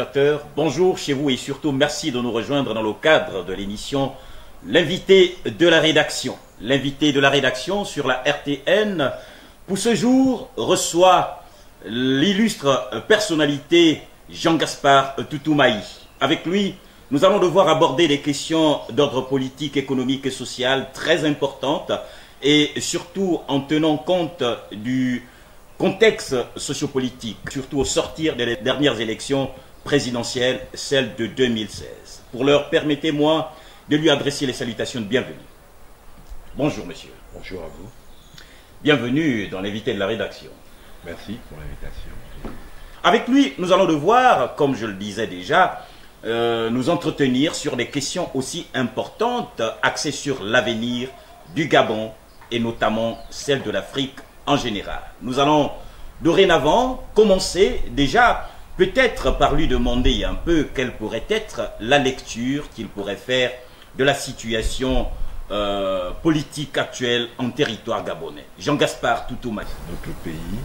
téléspectateurs, bonjour chez vous et surtout merci de nous rejoindre dans le cadre de l'émission L'invité de la rédaction. L'invité de la rédaction sur la RTN pour ce jour reçoit l'illustre personnalité Jean-Gaspard Toutoumaï. Avec lui, nous allons devoir aborder des questions d'ordre politique, économique et social très importantes et surtout en tenant compte du contexte sociopolitique, surtout au sortir des dernières élections présidentielles, celles de 2016. Pour l'heure, permettez-moi de lui adresser les salutations de bienvenue. Bonjour monsieur. Bonjour à vous. Bienvenue dans l'invité de la rédaction. Merci pour l'invitation. Avec lui, nous allons devoir, comme je le disais déjà, nous entretenir sur des questions aussi importantes axées sur l'avenir du Gabon et notamment celle de l'Afrique en général. Nous allons dorénavant commencer déjà peut-être par lui demander un peu quelle pourrait être la lecture qu'il pourrait faire de la situation politique actuelle en territoire gabonais. Jean-Gaspard Toutoumaï. Notre pays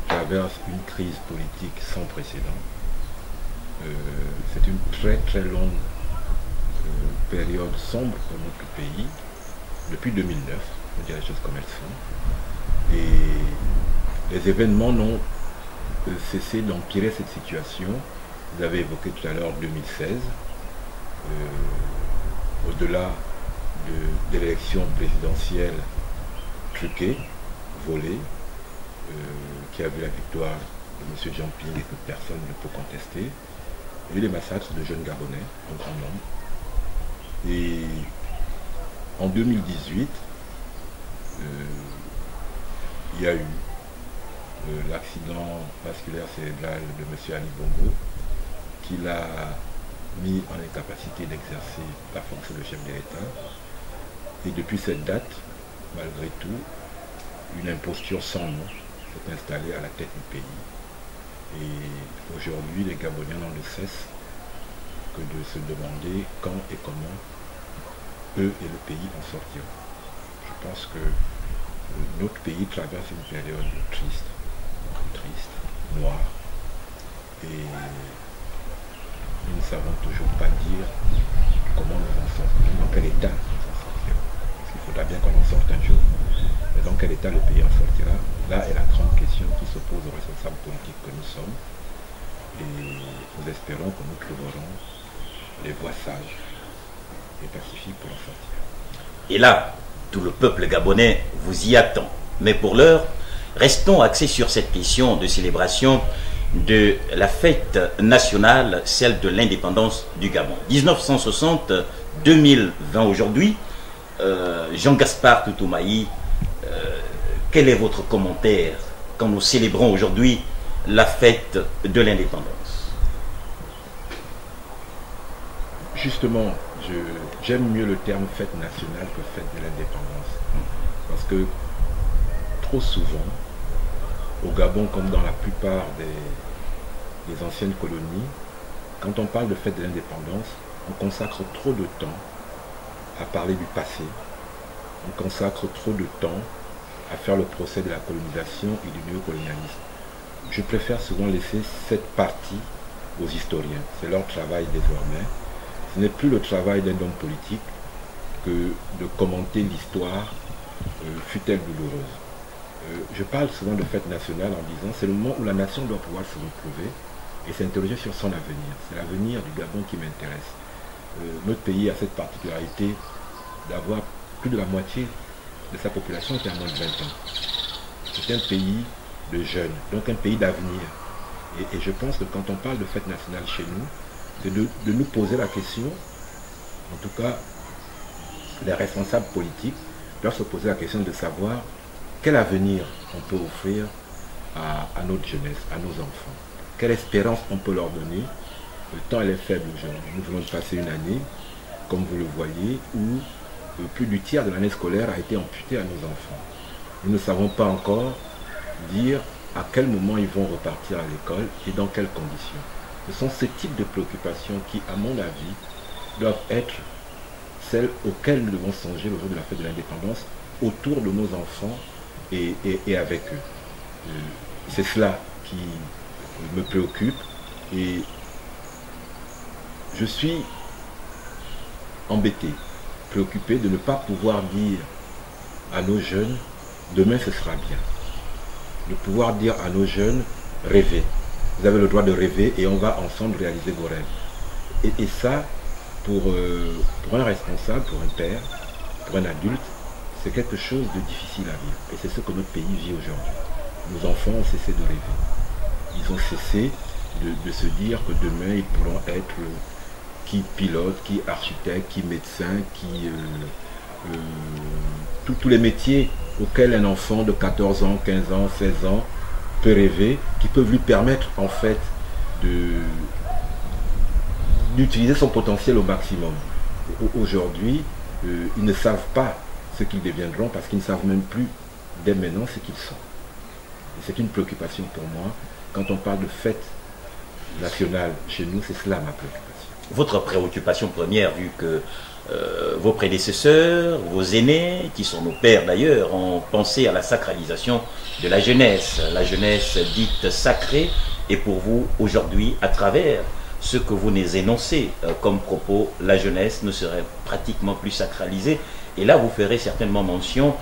traverse une crise politique sans précédent. C'est une très longue période sombre pour notre pays. Depuis 2009, on dit les choses comme elles sont. Et les événements n'ont cessé d'empirer cette situation. Vous avez évoqué tout à l'heure 2016. Au-delà de l'élection présidentielle truquée, volée, qui a vu la victoire de M. Jean-Ping et que personne ne peut contester. Il y a eu des massacres de jeunes Gabonais, en grand nombre. Et en 2018, il y a eu l'accident vasculaire cérébral de M. Ali Bongo, qui l'a mis en incapacité d'exercer la fonction de chef de l'État. Et depuis cette date, malgré tout, une imposture sans nom s'est installée à la tête du pays. Et aujourd'hui, les Gaboniens n'ont de cesse que de se demander quand et comment eux et le pays en sortiront. Je pense que notre pays traverse une période triste, noire, et nous ne savons toujours pas dire comment nous en sortirons, dans quel état nous en sortirons. Parce qu'il faudra bien qu'on en sorte un jour. Mais dans quel état le pays en sortira? Là est la grande question qui se pose aux responsables politiques que nous sommes. Et nous espérons que nous trouverons les voies sages et pacifiques pour en sortir. Et là, tout le peuple gabonais vous y attend. Mais pour l'heure, restons axés sur cette question de célébration de la fête nationale, celle de l'indépendance du Gabon. 1960-2020 aujourd'hui. Jean-Gaspard Toutoumaï, quel est votre commentaire quand nous célébrons aujourd'hui la fête de l'indépendance? Justement, j'aime mieux le terme fête nationale que fête de l'indépendance. Parce que trop souvent, au Gabon comme dans la plupart des anciennes colonies, quand on parle de fête de l'indépendance, on consacre trop de temps à parler du passé, on consacre trop de temps à faire le procès de la colonisation et du néocolonialisme. Je préfère souvent laisser cette partie aux historiens. C'est leur travail désormais. Ce n'est plus le travail d'un homme politique que de commenter l'histoire, fut-elle douloureuse. Je parle souvent de fête nationale en disant c'est le moment où la nation doit pouvoir se retrouver et s'interroger sur son avenir. C'est l'avenir du Gabon qui m'intéresse. Notre pays a cette particularité d'avoir plus de la moitié de sa population qui a moins de 20 ans. C'est un pays de jeunes, donc un pays d'avenir. Et je pense que quand on parle de fête nationale chez nous, c'est de nous poser la question, en tout cas les responsables politiques doivent se poser la question de savoir quel avenir on peut offrir à notre jeunesse, à nos enfants. Quelle espérance on peut leur donner. Le temps elle est faible aujourd'hui. Nous venons de passer une année, comme vous le voyez, où plus du tiers de l'année scolaire a été amputé à nos enfants. Nous ne savons pas encore dire à quel moment ils vont repartir à l'école et dans quelles conditions. Ce sont ce type de préoccupations qui, à mon avis, doivent être celles auxquelles nous devons songer le jour de la fête de l'indépendance, autour de nos enfants et avec eux. C'est cela qui me préoccupe et je suis embêté, préoccupé de ne pas pouvoir dire à nos jeunes, demain ce sera bien. De pouvoir dire à nos jeunes, rêvez. Vous avez le droit de rêver et on va ensemble réaliser vos rêves. Et ça, pour un responsable, pour un père, pour un adulte, c'est quelque chose de difficile à vivre. Et c'est ce que notre pays vit aujourd'hui. Nos enfants ont cessé de rêver. Ils ont cessé de se dire que demain, ils pourront être qui pilote, qui architecte, qui médecin, qui... tous les métiers auxquels un enfant de 14 ans, 15 ans, 16 ans peut rêver, qui peuvent lui permettre en fait d'utiliser son potentiel au maximum. Aujourd'hui, ils ne savent pas ce qu'ils deviendront parce qu'ils ne savent même plus dès maintenant ce qu'ils sont. C'est une préoccupation pour moi. Quand on parle de fête nationale chez nous, c'est cela ma préoccupation. Votre préoccupation première, vu que vos prédécesseurs, vos aînés, qui sont nos pères d'ailleurs, ont pensé à la sacralisation de la jeunesse dite sacrée, et pour vous, aujourd'hui, à travers ce que vous nous énoncez comme propos, la jeunesse ne serait pratiquement plus sacralisée. Et là, vous ferez certainement mention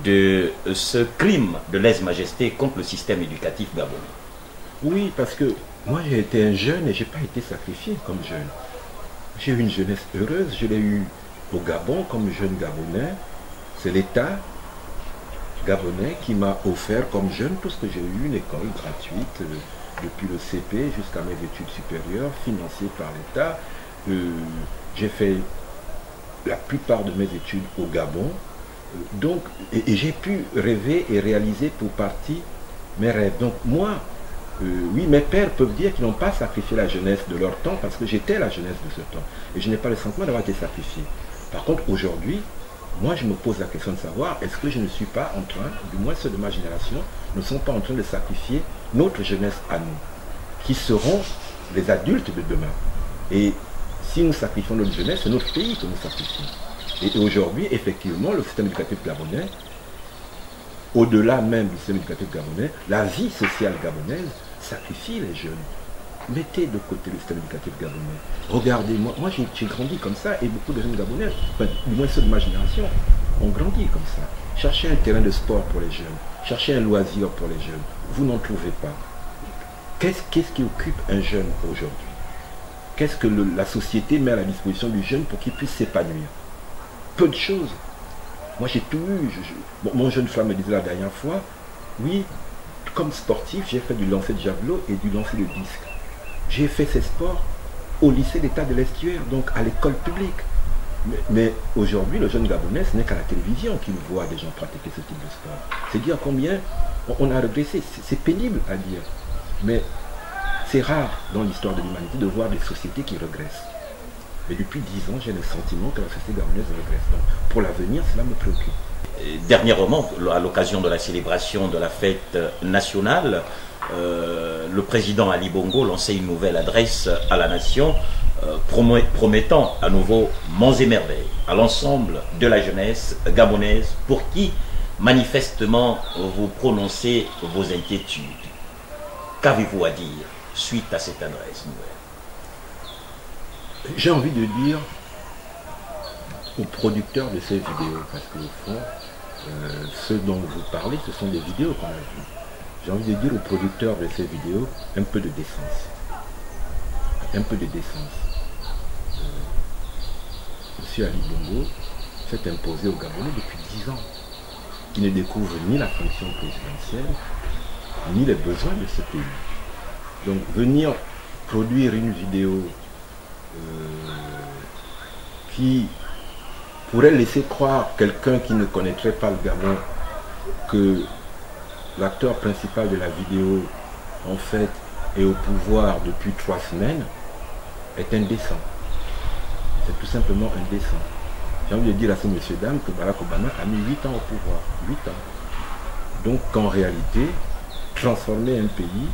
de ce crime de lèse-majesté contre le système éducatif gabonais. Oui, parce que moi j'ai été un jeune et je n'ai pas été sacrifié comme jeune. J'ai eu une jeunesse heureuse, je l'ai eu au Gabon comme jeune Gabonais. C'est l'État gabonais qui m'a offert comme jeune tout ce que j'ai eu, une école gratuite depuis le CP jusqu'à mes études supérieures, financée par l'État. J'ai fait la plupart de mes études au Gabon. Donc, et j'ai pu rêver et réaliser pour partie mes rêves. Donc moi, oui, mes pères peuvent dire qu'ils n'ont pas sacrifié la jeunesse de leur temps parce que j'étais la jeunesse de ce temps. Et je n'ai pas le sentiment d'avoir été sacrifié. Par contre, aujourd'hui, moi je me pose la question de savoir, est-ce que je ne suis pas en train, du moins ceux de ma génération, ne sont pas en train de sacrifier notre jeunesse à nous, qui seront les adultes de demain. Et si nous sacrifions notre jeunesse, c'est notre pays que nous sacrifions. Et aujourd'hui, effectivement, le système éducatif gabonais, au-delà même du système éducatif gabonais, la vie sociale gabonaise sacrifie les jeunes. Mettez de côté le système éducatif gabonais. Regardez, moi j'ai grandi comme ça, et beaucoup de jeunes gabonais, enfin, du moins ceux de ma génération, ont grandi comme ça. Cherchez un terrain de sport pour les jeunes, cherchez un loisir pour les jeunes. Vous n'en trouvez pas. Qu'est-ce qui occupe un jeune aujourd'hui? Qu'est-ce que la société met à la disposition du jeune pour qu'il puisse s'épanouir? Peu de choses. Moi j'ai tout eu. Bon, mon jeune frère me disait la dernière fois, oui, comme sportif, j'ai fait du lancer de javelot et du lancer de disque. J'ai fait ces sports au lycée d'État de l'Estuaire, donc à l'école publique. Mais aujourd'hui, le jeune Gabonais, ce n'est qu'à la télévision qu'il voit des gens pratiquer ce type de sport. C'est dire combien on a régressé. C'est pénible à dire. Mais c'est rare dans l'histoire de l'humanité de voir des sociétés qui régressent. Mais depuis 10 ans, j'ai le sentiment que la société gabonaise régresse. Donc, pour l'avenir, cela me préoccupe. Dernièrement, à l'occasion de la célébration de la fête nationale, le président Ali Bongo lançait une nouvelle adresse à la nation, promettant à nouveau monts et merveilles à l'ensemble de la jeunesse gabonaise, pour qui, manifestement, vous prononcez vos inquiétudes. Qu'avez-vous à dire suite à cette adresse nouvelle? J'ai envie de dire aux producteurs de ces vidéos, parce qu'au fond, ceux dont vous parlez, ce sont des vidéos qu'on a vues. J'ai envie de dire aux producteurs de ces vidéos un peu de décence. Un peu de décence. Monsieur Ali Bongo s'est imposé au Gabonais depuis 10 ans. Il ne découvre ni la fonction présidentielle, ni les besoins de ce pays. Donc venir produire une vidéo qui pourrait laisser croire quelqu'un qui ne connaîtrait pas le Gabon que l'acteur principal de la vidéo, en fait, est au pouvoir depuis 3 semaines, est indécent. C'est tout simplement indécent. J'ai envie de dire à ce monsieur dame que Barack Obama a mis 8 ans au pouvoir. 8 ans. Donc qu'en réalité, transformer un pays,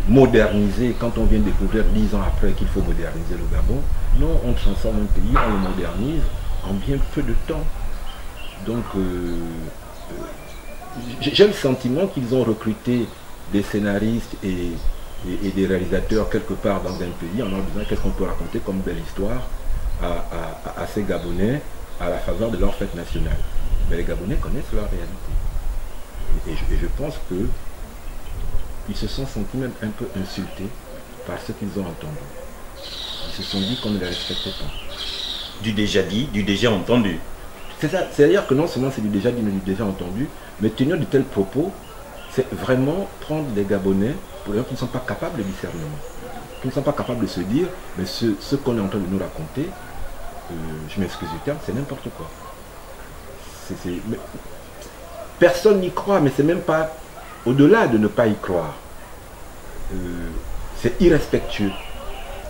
moderniser, quand on vient découvrir 10 ans après qu'il faut moderniser le Gabon, non, on transforme un pays, on le modernise en bien peu de temps. Donc, j'ai le sentiment qu'ils ont recruté des scénaristes et et des réalisateurs quelque part dans un pays, en leur disant qu'est-ce qu'on peut raconter comme belle histoire à ces Gabonais à la faveur de leur fête nationale. Mais les Gabonais connaissent leur réalité. Et je pense qu'ils se sont sentis même un peu insultés par ce qu'ils ont entendu. Ils se sont dit qu'on ne les respectait pas. Du déjà dit, du déjà entendu. C'est ça, c'est-à-dire que non seulement c'est du déjà dit, mais du déjà entendu, mais tenir de tels propos, c'est vraiment prendre des Gabonais pour les gens qui ne sont pas capables de discernement, qui ne sont pas capables de se dire, mais ce qu'on est en train de nous raconter, je m'excuse du terme, c'est n'importe quoi. Personne n'y croit, mais c'est même pas au-delà de ne pas y croire. C'est irrespectueux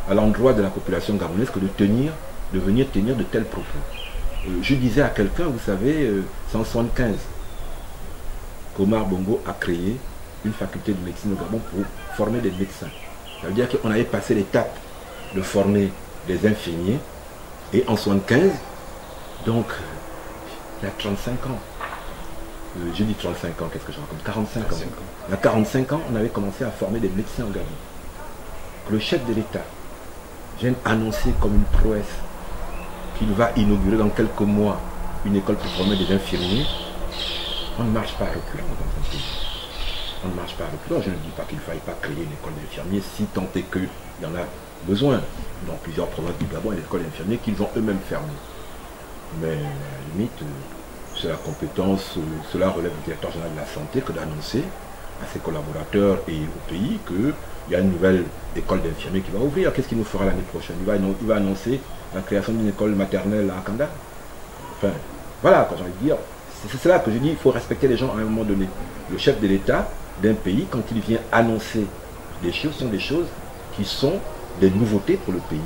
à l'endroit de la population gabonaise que de venir tenir de tels propos. Je disais à quelqu'un, vous savez, en 1975, qu'Omar Bongo a créé une faculté de médecine au Gabon pour former des médecins. Ça veut dire qu'on avait passé l'étape de former des infirmiers, et en 1975, donc il y a 35 ans, je dis 35 ans, qu'est-ce que je raconte, 45 ans. Il y a 45 ans, on avait commencé à former des médecins au Gabon. Que le chef de l'État vienne annoncer comme une prouesse qu'il va inaugurer dans quelques mois une école pour former des infirmiers, on ne marche pas à reculons dans un pays. On ne marche pas à reculons. Je ne dis pas qu'il ne faille pas créer une école d'infirmiers si tant est qu'il y en a besoin. Dans plusieurs provinces du Gabon, il y a des écoles d'infirmiers qu'ils ont eux-mêmes fermées. Mais à la limite, c'est la compétence, cela relève du directeur général de la santé que d'annoncer à ses collaborateurs et au pays qu'il y a une nouvelle école d'infirmiers qui va ouvrir. Qu'est-ce qu'il nous fera l'année prochaine? Il va annoncer la création d'une école maternelle à Kanda. Enfin, voilà, quand j'ai envie de dire, c'est cela que je dis, il faut respecter les gens à un moment donné. Le chef de l'État d'un pays, quand il vient annoncer des choses, sont des choses qui sont des nouveautés pour le pays,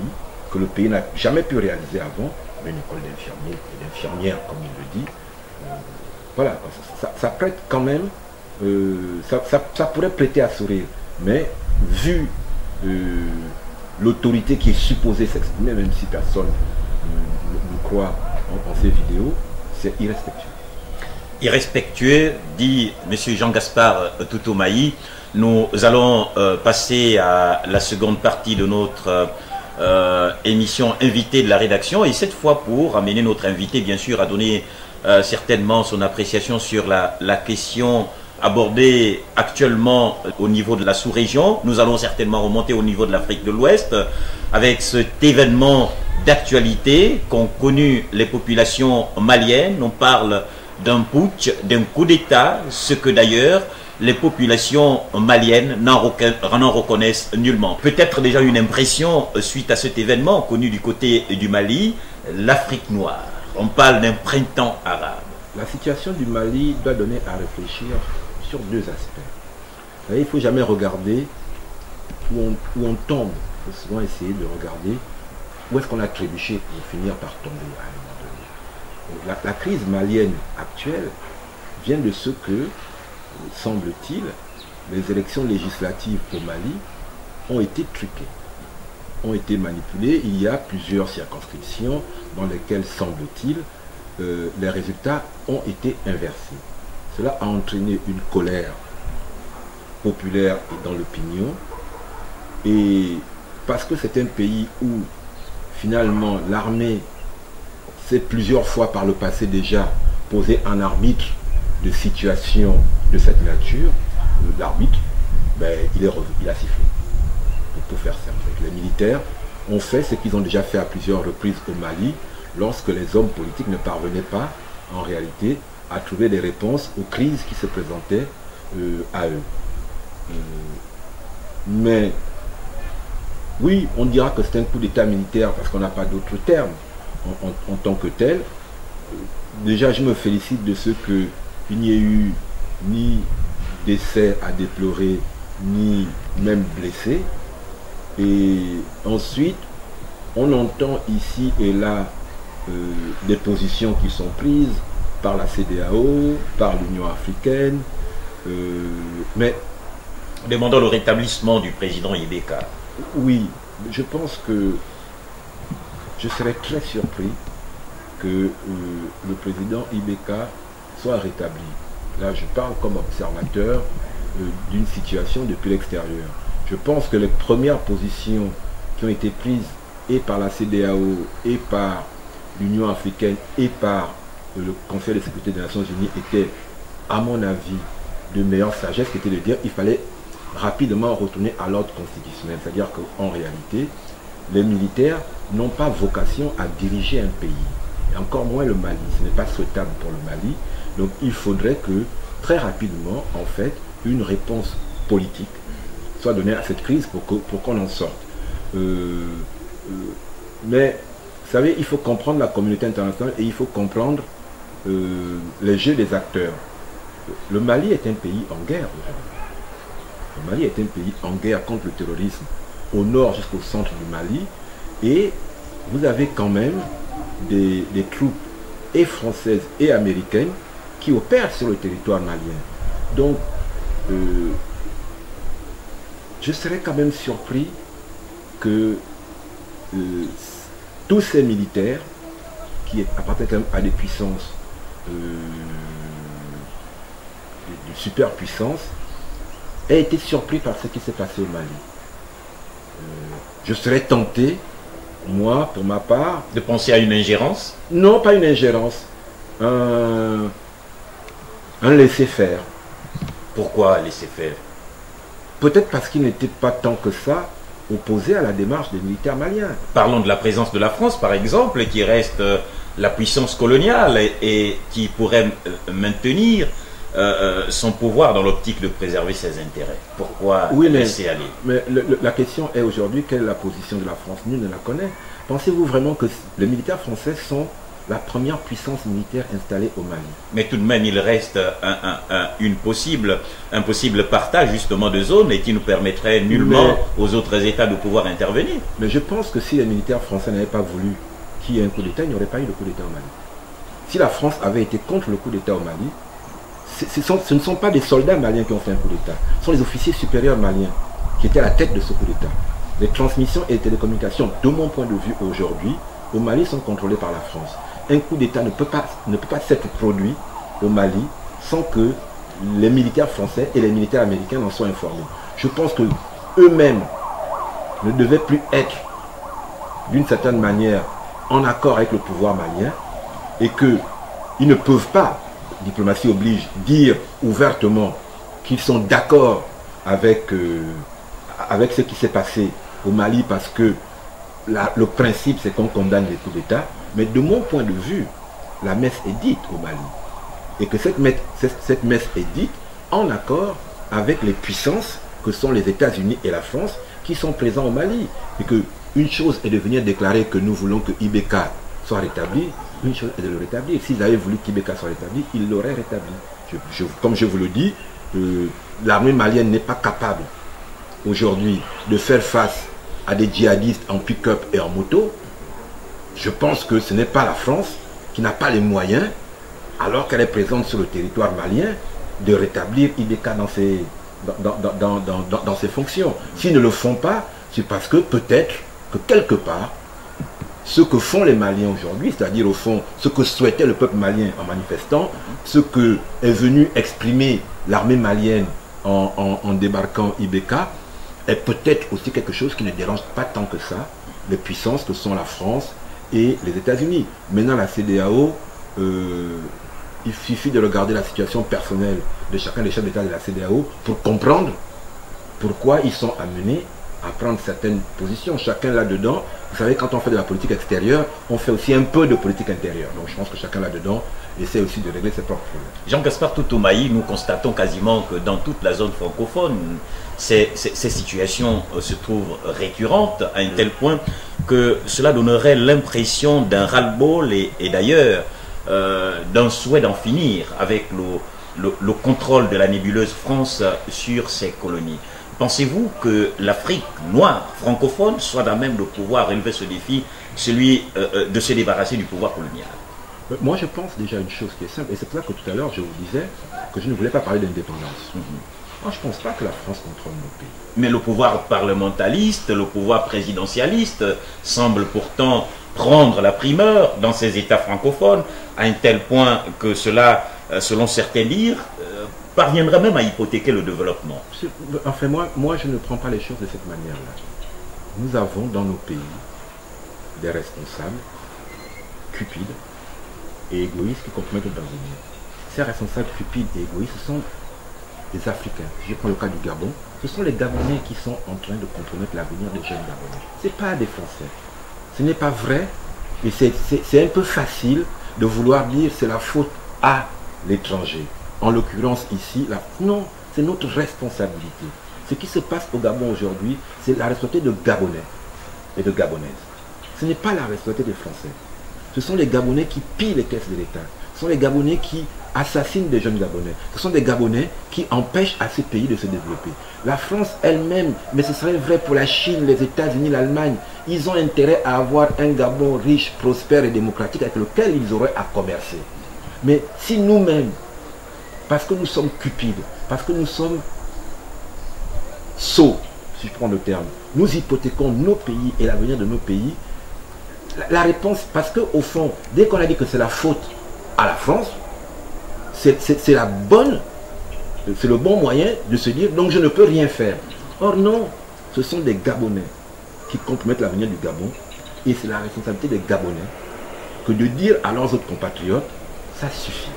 que le pays n'a jamais pu réaliser avant, mais une école d'infirmiers et d'infirmières, comme il le dit, voilà, ça prête quand même, ça pourrait prêter à sourire, mais vu l'autorité qui est supposée s'exprimer, même si personne ne croit en ces vidéos, c'est irrespectueux. Irrespectueux, dit M. Jean-Gaspard Toutomaï. Nous allons passer à la seconde partie de notre émission invité de la rédaction, et cette fois pour amener notre invité bien sûr à donner certainement son appréciation sur la question abordée actuellement au niveau de la sous-région. Nous allons certainement remonter au niveau de l'Afrique de l'Ouest avec cet événement d'actualité qu'ont connu les populations maliennes. On parle d'un putsch, d'un coup d'État, ce que d'ailleurs les populations maliennes n'en reconnaissent nullement. Peut-être déjà une impression suite à cet événement connu du côté du Mali, l'Afrique noire. On parle d'un printemps arabe. La situation du Mali doit donner à réfléchir sur deux aspects. Il ne faut jamais regarder où on tombe. Il faut souvent essayer de regarder où est-ce qu'on a trébuché pour finir par tomber à un moment donné. La crise malienne actuelle vient de ce que, semble-t-il, les élections législatives au Mali ont été truquées, ont été manipulées. Il y a plusieurs circonscriptions dans lesquelles, semble-t-il, les résultats ont été inversés. Cela a entraîné une colère populaire et dans l'opinion. Et parce que c'est un pays où, finalement, l'armée s'est plusieurs fois par le passé déjà posé un arbitre de situation de cette nature, l'arbitre, il a sifflé. Pour faire simple, les militaires ont fait ce qu'ils ont déjà fait à plusieurs reprises au Mali, lorsque les hommes politiques ne parvenaient pas, en réalité, à trouver des réponses aux crises qui se présentaient à eux. Mais, oui, on dira que c'est un coup d'État militaire parce qu'on n'a pas d'autre terme en tant que tel. Déjà, je me félicite de ce qu'il n'y ait eu ni décès à déplorer, ni même blessés. Et ensuite, on entend ici et là des positions qui sont prises par la CEDEAO, par l'Union africaine, mais... Demandons le rétablissement du président Ibeka. Oui, je pense que je serais très surpris que le président Ibeka soit rétabli. Là, je parle comme observateur d'une situation depuis l'extérieur. Je pense que les premières positions qui ont été prises et par la CEDEAO et par l'Union africaine et par le Conseil de sécurité des Nations Unies étaient, à mon avis, de meilleure sagesse, qui était de dire qu'il fallait rapidement retourner à l'ordre constitutionnel. C'est-à-dire qu'en réalité, les militaires n'ont pas vocation à diriger un pays, et encore moins le Mali. Ce n'est pas souhaitable pour le Mali. Donc il faudrait que, très rapidement, en fait, une réponse politique soit donnée à cette crise pour qu'on en sorte. Mais, vous savez, il faut comprendre la communauté internationale et il faut comprendre les jeux des acteurs. Le Mali est un pays en guerre aujourd'hui. Le Mali est un pays en guerre contre le terrorisme au nord jusqu'au centre du Mali, et vous avez quand même des troupes et françaises et américaines qui opèrent sur le territoire malien. Donc, je serais quand même surpris que tous ces militaires qui appartiennent à des puissances de superpuissance aient été surpris par ce qui s'est passé au Mali. Je serais tenté, moi, pour ma part... De penser à une ingérence? Non, pas une ingérence. Un laisser-faire. Pourquoi laisser-faire? Peut-être parce qu'il n'était pas tant que ça opposé à la démarche des militaires maliens. Parlons de la présence de la France, par exemple, qui reste la puissance coloniale et qui pourrait maintenir son pouvoir dans l'optique de préserver ses intérêts. Pourquoi laisser aller? Mais la question est aujourd'hui, quelle est la position de la France? Nul ne la connaît. Pensez-vous vraiment que les militaires français sont la première puissance militaire installée au Mali? Mais tout de même, il reste un possible partage justement de zones et qui nous permettrait nullement aux autres États de pouvoir intervenir. Mais je pense que si les militaires français n'avaient pas voulu qu'il y ait un coup d'État, il n'y aurait pas eu de coup d'État au Mali. Si la France avait été contre le coup d'État au Mali, ce ne sont pas des soldats maliens qui ont fait un coup d'État, ce sont les officiers supérieurs maliens qui étaient à la tête de ce coup d'État. Les transmissions et les télécommunications, de mon point de vue aujourd'hui, au Mali sont contrôlées par la France. Un coup d'État ne peut pas s'être produit au Mali sans que les militaires français et les militaires américains en soient informés. Je pense que eux-mêmes ne devaient plus être, d'une certaine manière, en accord avec le pouvoir malien et qu'ils ne peuvent pas, diplomatie oblige, dire ouvertement qu'ils sont d'accord avec ce qui s'est passé au Mali parce que le principe c'est qu'on condamne les coups d'État. Mais de mon point de vue, la messe est dite au Mali. Et que cette messe est dite en accord avec les puissances que sont les États-Unis et la France qui sont présents au Mali. Et qu'une chose est de venir déclarer que nous voulons que IBK soit rétabli, une chose est de le rétablir. S'ils avaient voulu qu'IBK soit rétabli, ils l'auraient rétabli. Comme je vous le dis, l'armée malienne n'est pas capable aujourd'hui de faire face à des djihadistes en pick-up et en moto. Je pense que ce n'est pas la France qui n'a pas les moyens, alors qu'elle est présente sur le territoire malien, de rétablir IBK dans ses fonctions. S'ils ne le font pas, c'est parce que peut-être que quelque part, ce que font les Maliens aujourd'hui, c'est-à-dire au fond ce que souhaitait le peuple malien en manifestant, ce que est venu exprimer l'armée malienne en débarquant IBK, est peut-être aussi quelque chose qui ne dérange pas tant que ça les puissances que sont la France et les États-Unis. Maintenant, la CEDEAO, il suffit de regarder la situation personnelle de chacun des chefs d'État de la CEDEAO pour comprendre pourquoi ils sont amenés à prendre certaines positions. Chacun là-dedans, vous savez, quand on fait de la politique extérieure, on fait aussi un peu de politique intérieure. Donc je pense que chacun là-dedans essaie aussi de régler ses propres problèmes. Jean-Gaspard Toutoumaï, nous constatons quasiment que dans toute la zone francophone, ces situations se trouvent récurrentes à un tel point que cela donnerait l'impression d'un ras-le-bol et d'ailleurs d'un souhait d'en finir avec le contrôle de la nébuleuse France sur ses colonies. Pensez-vous que l'Afrique noire francophone soit à même de pouvoir relever ce défi, celui de se débarrasser du pouvoir colonial? Moi, je pense déjà une chose qui est simple, et c'est pour ça que tout à l'heure, je vous disais que je ne voulais pas parler d'indépendance. Moi, je ne pense pas que la France contrôle nos pays. Mais le pouvoir parlementaliste, le pouvoir présidentialiste semble pourtant prendre la primeur dans ces États francophones, à un tel point que cela, selon certains dires, parviendrait même à hypothéquer le développement. Enfin, moi, je ne prends pas les choses de cette manière-là. Nous avons dans nos pays des responsables cupides et égoïstes qui compromettent notre avenir. Ces responsables cupides et égoïstes, ce sont des Africains. Si je prends le cas du Gabon, ce sont les Gabonais qui sont en train de compromettre l'avenir des jeunes Gabonais. Ce n'est pas des Français. Ce n'est pas vrai. Et c'est un peu facile de vouloir dire c'est la faute à l'étranger. En l'occurrence ici, non, c'est notre responsabilité. Ce qui se passe au Gabon aujourd'hui, c'est la responsabilité de Gabonais et de Gabonaises. Ce n'est pas la responsabilité des Français. Ce sont les Gabonais qui pillent les caisses de l'État. Ce sont les Gabonais qui assassinent des jeunes Gabonais. Ce sont des Gabonais qui empêchent à ces pays de se développer. La France elle-même, mais ce serait vrai pour la Chine, les États-Unis, l'Allemagne, ils ont intérêt à avoir un Gabon riche, prospère et démocratique avec lequel ils auraient à commercer. Mais si nous-mêmes, parce que nous sommes cupides, parce que nous sommes sots, si je prends le terme, nous hypothéquons nos pays et l'avenir de nos pays, la réponse, parce qu'au fond, dès qu'on a dit que c'est la faute à la France, c'est le bon moyen de se dire donc je ne peux rien faire. Or non, ce sont des Gabonais qui compromettent l'avenir du Gabon et c'est la responsabilité des Gabonais que de dire à leurs autres compatriotes, ça suffit.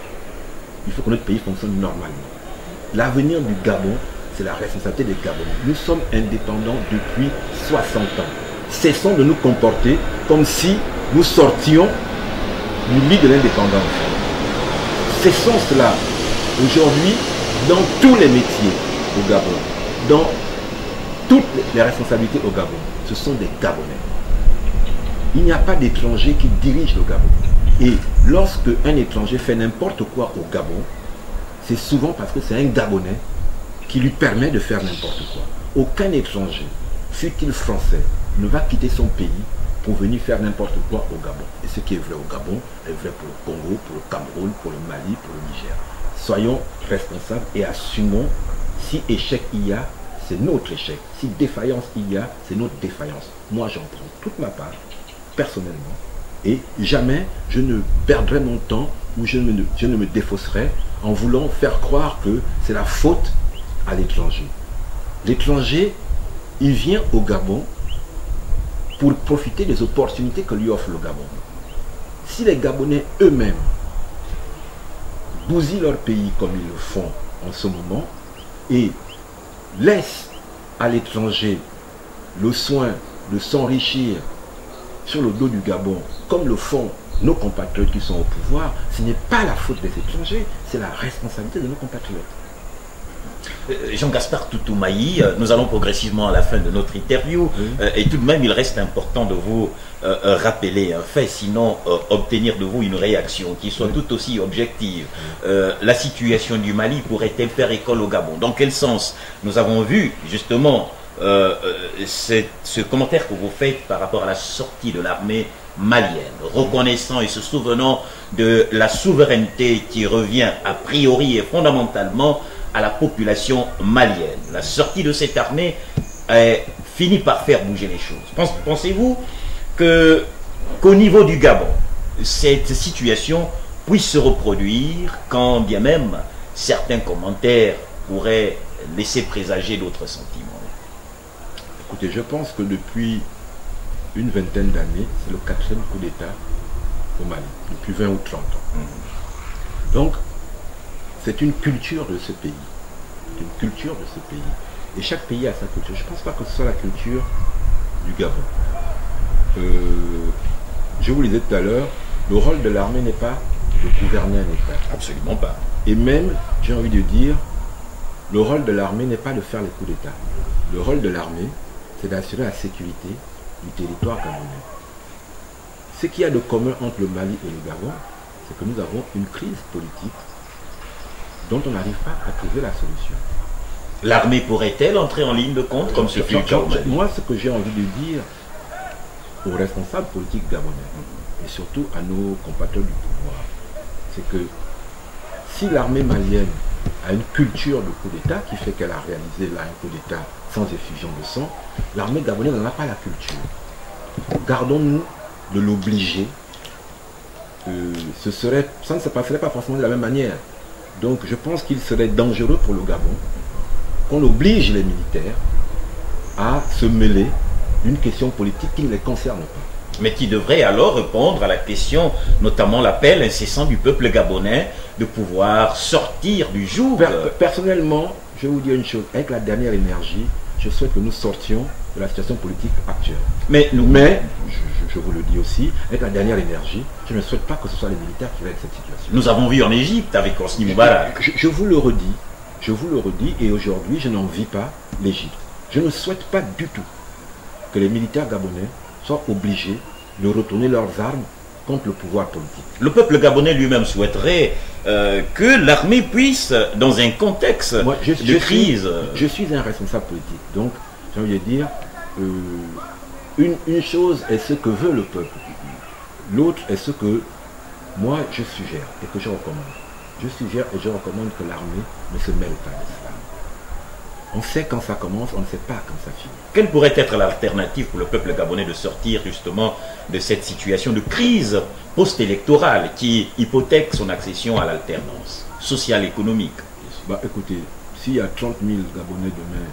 Il faut que notre pays fonctionne normalement. L'avenir du Gabon, c'est la responsabilité des Gabonais. Nous sommes indépendants depuis 60 ans. Cessons de nous comporter comme si nous sortions du lit de l'indépendance. Cessons cela. Aujourd'hui, dans tous les métiers au Gabon, dans toutes les responsabilités au Gabon, ce sont des Gabonais. Il n'y a pas d'étranger qui dirige le Gabon. Et lorsque un étranger fait n'importe quoi au Gabon, c'est souvent parce que c'est un Gabonais qui lui permet de faire n'importe quoi. Aucun étranger, fût-il français, ne va quitter son pays pour venir faire n'importe quoi au Gabon. Et ce qui est vrai au Gabon est vrai pour le Congo, pour le Cameroun, pour le Mali, pour le Niger. Soyons responsables et assumons, si échec il y a, c'est notre échec. Si défaillance il y a, c'est notre défaillance. Moi j'en prends toute ma part, personnellement, et jamais je ne perdrai mon temps ou je ne me défausserai en voulant faire croire que c'est la faute à l'étranger. L'étranger, il vient au Gabon pour profiter des opportunités que lui offre le Gabon. Si les Gabonais eux-mêmes bousillent leur pays comme ils le font en ce moment et laissent à l'étranger le soin de s'enrichir sur le dos du Gabon, comme le font nos compatriotes qui sont au pouvoir, ce n'est pas la faute des étrangers, c'est la responsabilité de nos compatriotes. Jean-Gaspard Toutoumaï, nous allons progressivement à la fin de notre interview, et tout de même il reste important de vous rappeler un fait, sinon obtenir de vous une réaction qui soit tout aussi objective. La situation du Mali pourrait-elle faire école au Gabon? Dans quel sens? Nous avons vu justement ce commentaire que vous faites par rapport à la sortie de l'armée malienne, reconnaissant et se souvenant de la souveraineté qui revient a priori et fondamentalement à la population malienne. La sortie de cette armée finit par faire bouger les choses. Pensez-vous qu'au niveau du Gabon, cette situation puisse se reproduire quand bien même certains commentaires pourraient laisser présager d'autres sentiments? Écoutez, je pense que depuis une vingtaine d'années, c'est le 4e coup d'État au Mali, depuis 20 ou 30 ans. Donc, c'est une culture de ce pays. Une culture de ce pays. Et chaque pays a sa culture. Je ne pense pas que ce soit la culture du Gabon. Je vous le disais tout à l'heure, le rôle de l'armée n'est pas de gouverner un État. Absolument pas. Et même, j'ai envie de dire, le rôle de l'armée n'est pas de faire les coups d'État. Le rôle de l'armée, c'est d'assurer la sécurité du territoire gabonais. Ce qu'il y a de commun entre le Mali et le Gabon, c'est que nous avons une crise politique dont on n'arrive pas à trouver la solution. L'armée pourrait-elle entrer en ligne de compte comme ce fut le cas au Mali? Moi, ce que j'ai envie de dire aux responsables politiques gabonais, et surtout à nos compatriotes du pouvoir, c'est que si l'armée malienne a une culture de coup d'État qui fait qu'elle a réalisé là un coup d'État sans effusion de sang, l'armée gabonaise n'en a pas la culture. Gardons-nous de l'obliger. Ça ne se passerait pas forcément de la même manière. Donc je pense qu'il serait dangereux pour le Gabon qu'on oblige les militaires à se mêler d'une question politique qui ne les concerne pas. Mais qui devrait alors répondre à la question, notamment l'appel incessant du peuple gabonais de pouvoir sortir du joug. Personnellement, je vais vous dire une chose, avec la dernière énergie, je souhaite que nous sortions de la situation politique actuelle. Mais je vous le dis aussi, avec la dernière énergie, je ne souhaite pas que ce soit les militaires qui règlent cette situation. Nous avons vu en Égypte avec Hosni Moubarak. Je vous le redis, et aujourd'hui je n'envie pas l'Égypte. Je ne souhaite pas du tout que les militaires gabonais soient obligés de retourner leurs armes contre le pouvoir politique. Le peuple gabonais lui-même souhaiterait que l'armée puisse, dans un contexte de crise... Je suis un responsable politique, donc j'ai envie de dire, une chose est ce que veut le peuple, l'autre est ce que moi je suggère et que je recommande. Je suggère et je recommande que l'armée ne se mêle pas de cela. On sait quand ça commence, on ne sait pas quand ça finit. Quelle pourrait être l'alternative pour le peuple gabonais de sortir justement de cette situation de crise post-électorale qui hypothèque son accession à l'alternance sociale et économique? Écoutez, s'il y a 30 000 Gabonais demain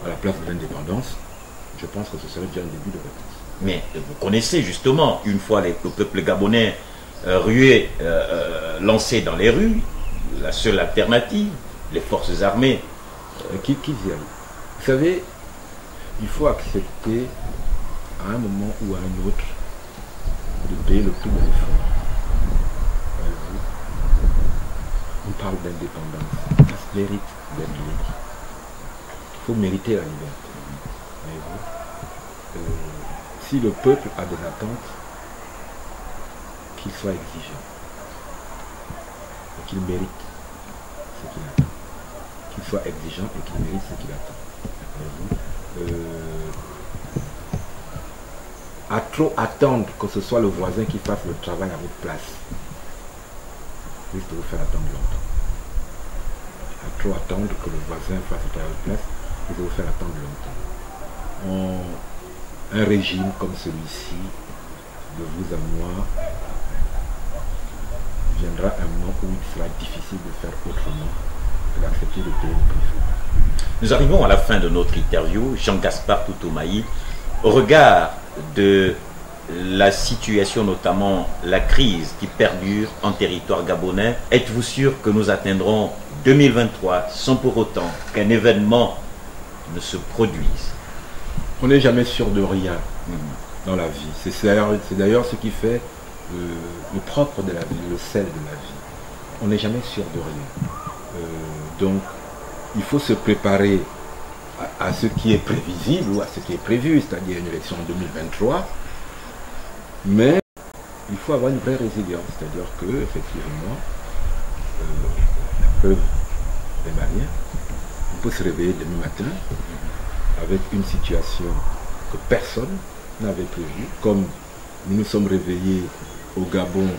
à la place de l'indépendance, je pense que ce serait déjà un début de réponse. Mais vous connaissez justement, une fois le peuple gabonais rué, lancé dans les rues, la seule alternative, les forces armées. Qui y allent. Vous savez, il faut accepter à un moment ou à un autre de payer le prix de l'effort. On parle d'indépendance, ça se mérite d'être libre. Il faut mériter la liberté. Si le peuple a des attentes, qu'il soit exigeant et qu'il mérite ce qu'il attend. Qu'il soit exigeant et qu'il mérite ce qu'il attend. À trop attendre que ce soit le voisin qui fasse le travail à votre place, risque de vous faire attendre longtemps. À trop attendre que le voisin fasse le travail à votre place, risque de vous faire attendre longtemps. Un régime comme celui-ci, de vous à moi, viendra un moment où il sera difficile de faire autrement que d'accepter de payer le prix. Nous arrivons à la fin de notre interview. Jean-Gaspard Toutoumaï, au regard de la situation, notamment la crise qui perdure en territoire gabonais, êtes-vous sûr que nous atteindrons 2023 sans pour autant qu'un événement ne se produise? On n'est jamais sûr de rien dans la vie. C'est d'ailleurs ce qui fait le propre de la vie, le sel de la vie. On n'est jamais sûr de rien. Donc, il faut se préparer à ce qui est prévisible ou à ce qui est prévu, c'est-à-dire une élection en 2023. Mais il faut avoir une vraie résilience, c'est-à-dire que, effectivement, la preuve des Maliens, on peut se réveiller demain matin avec une situation que personne n'avait prévue, comme nous nous sommes réveillés au Gabon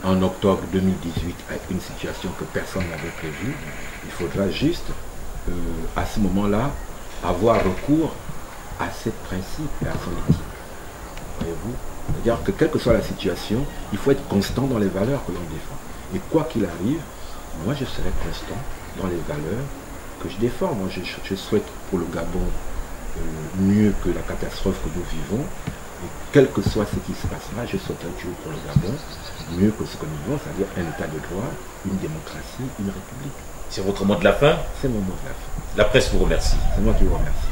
en octobre 2018 avec une situation que personne n'avait prévue. Il faudra juste, à ce moment-là, avoir recours à ces principes et à son éthique. Voyez-vous? C'est-à-dire que quelle que soit la situation, il faut être constant dans les valeurs que l'on défend. Et quoi qu'il arrive, moi je serai constant dans les valeurs que je défends. Moi je souhaite pour le Gabon mieux que la catastrophe que nous vivons. Et quel que soit ce qui se passera, je souhaiterais toujours pour le Gabon mieux que ce que nous vivons, c'est-à-dire un état de droit, une démocratie, une république. C'est votre mot de la fin? C'est mon mot de la fin. La presse vous remercie. C'est moi qui vous remercie.